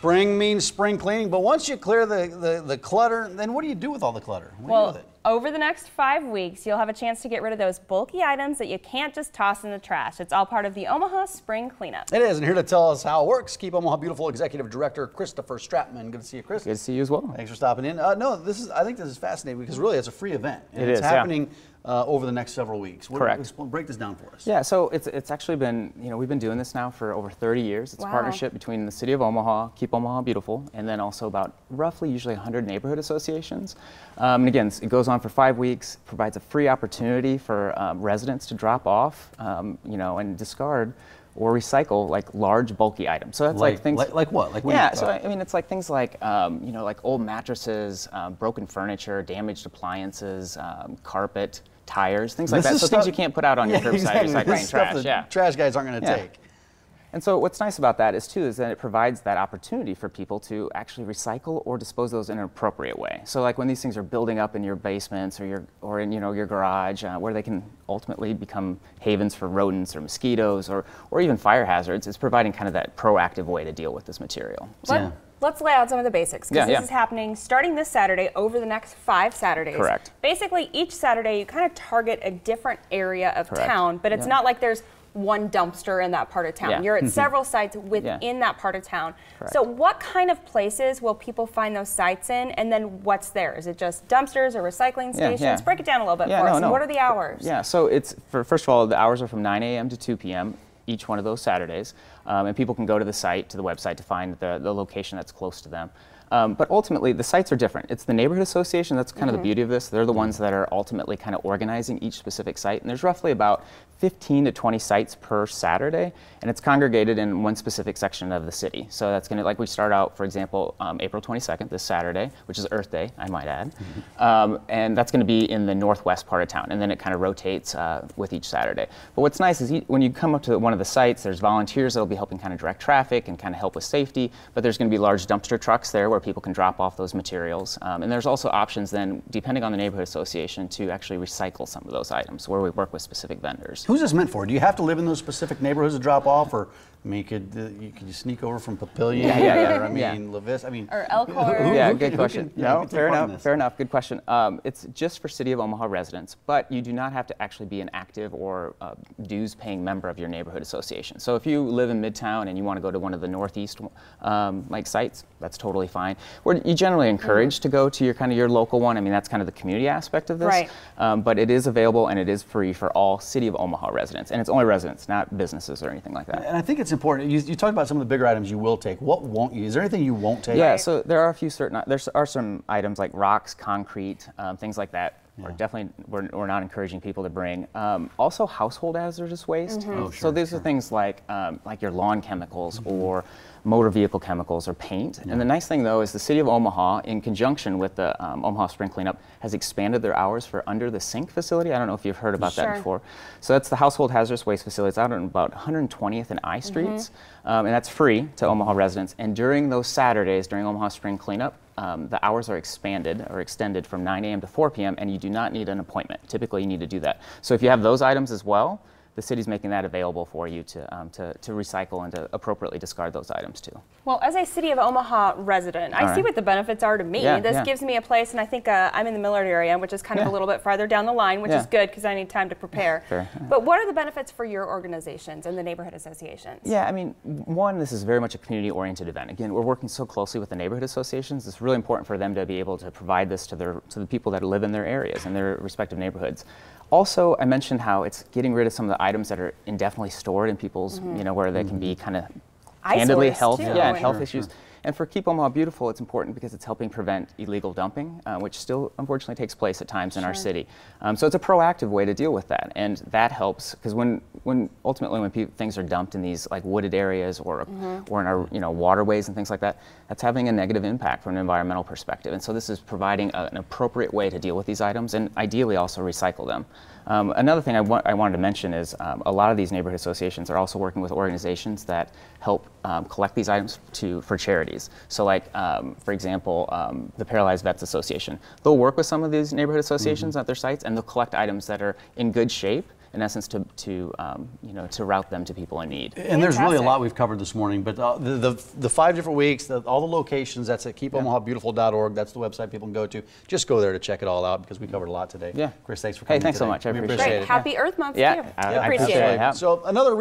Spring means spring cleaning, but once you clear the clutter, then what do you do with all the clutter? What do you do with it? Over the next 5 weeks, you'll have a chance to get rid of those bulky items that you can't just toss in the trash. It's all part of the Omaha Spring Cleanup. It is, and here to tell us how it works, Keep Omaha Beautiful Executive Director Christopher Stratman. Good to see you, Chris. Good to see you as well. Thanks for stopping in. No, I think this is fascinating because really it's a free event. And it's is, happening over the next several weeks. Correct. Break this down for us. Yeah, so it's actually been, we've been doing this now for over 30 years. It's a partnership between the City of Omaha, Keep Omaha Beautiful, and then also about roughly usually 100 neighborhood associations. And again, it goes on for 5 weeks, provides a free opportunity for residents to drop off, and discard or recycle like large bulky items. So that's like things like what? Like what? Yeah, so I mean it's like things like like old mattresses, broken furniture, damaged appliances, carpet, tires, things like that. So things you can't put out on your curbside recycling trash. Trash guys aren't going to take. And so what's nice about that is that it provides that opportunity for people to actually recycle or dispose of those in an appropriate way. So like when these things are building up in your basements or in your garage, where they can ultimately become havens for rodents or mosquitoes or even fire hazards, it's providing kind of that proactive way to deal with this material. Let's lay out some of the basics, because this is happening starting this Saturday over the next 5 Saturdays. Correct. Basically, each Saturday you kind of target a different area of town, but it's not like there's one dumpster in that part of town. You're at several sites within that part of town. Correct. So what kind of places will people find those sites in, and then what's there? Is it just dumpsters or recycling stations? Break it down a little bit for us. And what are the hours? Yeah, so it's, first of all, the hours are from 9 a.m. to 2 p.m. each one of those Saturdays. And people can go to the website to find the location that's close to them. But ultimately, the sites are different. It's the neighborhood association, that's kind of the beauty of this. They're the ones that are ultimately kind of organizing each specific site. And there's roughly about 15 to 20 sites per Saturday, and it's congregated in one specific section of the city. So that's going to, like we start out, for example, April 22nd, this Saturday, which is Earth Day, I might add. And that's going to be in the northwest part of town, and then it kind of rotates with each Saturday. But what's nice is when you come up to one of the sites, there's volunteers that will be helping kind of direct traffic and kind of help with safety, but there's going to be large dumpster trucks there where people can drop off those materials. And there's also options then, depending on the neighborhood association, to actually recycle some of those items, where we work with specific vendors. Who's this meant for? Do you have to live in those specific neighborhoods to drop off, or I mean, could you sneak over from Papillion? Or, I mean, Levis. I mean, or Elkhorn. Yeah, good question. No, fair enough. Good question. It's just for City of Omaha residents, but you do not have to actually be an active or dues-paying member of your neighborhood association. So if you live in Midtown and you want to go to one of the northeast sites, that's totally fine. You generally encouraged to go to your local one. I mean, that's kind of the community aspect of this. Right. But it is available and it is free for all City of Omaha residents, and it's only residents, not businesses or anything like that. And I think it's important. You talked about some of the bigger items you will take. What won't you? Is there anything you won't take? Yeah, so there are a few there are some items like rocks, concrete, things like that. We're not encouraging people to bring. Also, household hazardous waste. So these are things like your lawn chemicals or motor vehicle chemicals or paint. And the nice thing, though, is the City of Omaha, in conjunction with the Omaha Spring Cleanup, has expanded their hours for under the sink facility. I don't know if you've heard about that before. So that's the household hazardous waste facility. It's out on about 120th and I Streets, and that's free to Omaha residents. And during those Saturdays, during Omaha Spring Cleanup, the hours are expanded or extended from 9 a.m. to 4 p.m. and you do not need an appointment. Typically, you need to do that. So if you have those items as well, the city's making that available for you to recycle and to appropriately discard those items too. Well, as a City of Omaha resident, I see what the benefits are to me. This gives me a place, and I think I'm in the Millard area, which is kind of a little bit farther down the line, which is good because I need time to prepare. But what are the benefits for your organizations and the neighborhood associations? Yeah, I mean, one, this is very much a community-oriented event. Again, we're working so closely with the neighborhood associations. It's really important for them to be able to provide this to the people that live in their areas and their respective neighborhoods. Also, I mentioned how it's getting rid of some of the items that are indefinitely stored in people's, where they can be kind of candidly health issues. And for Keep Omaha Beautiful, it's important because it's helping prevent illegal dumping, which still unfortunately takes place at times in our city. So it's a proactive way to deal with that, and that helps because ultimately when things are dumped in these like wooded areas or in our waterways and things like that, that's having a negative impact from an environmental perspective. And so this is providing an appropriate way to deal with these items and ideally also recycle them. Another thing I wanted to mention is a lot of these neighborhood associations are also working with organizations that help collect these items for charities. So like, for example, the Paralyzed Vets Association. They'll work with some of these neighborhood associations at their sites and they'll collect items that are in good shape in essence, to route them to people in need. And there's really a lot we've covered this morning, but the 5 different weeks, all the locations, that's at keepomahabeautiful.org. That's the website people can go to. Just go there to check it all out because we covered a lot today. Yeah. Chris, thanks for coming. Hey, thanks today. so much. I We appreciate it. Happy Earth Month, too. I appreciate it. it. So another